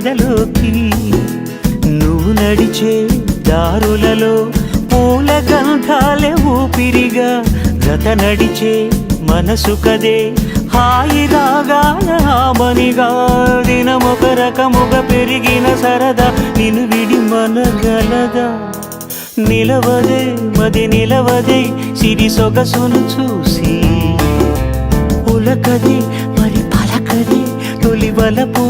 ఎదలోకి నువ్వు నడిచే దారులలో పూల గంధాలే ఊపిరిగా జత నడిచే మనసు కదే హాయి రాగాల హామనిగా దినమొక రకముగా పెరిగిన సరదా నిన్ను విడి మనగలదా నిలవదే మది నిలవదే సిరి సొగసును చూసి ఉలకదే మరి పలకదే తొలి వలపు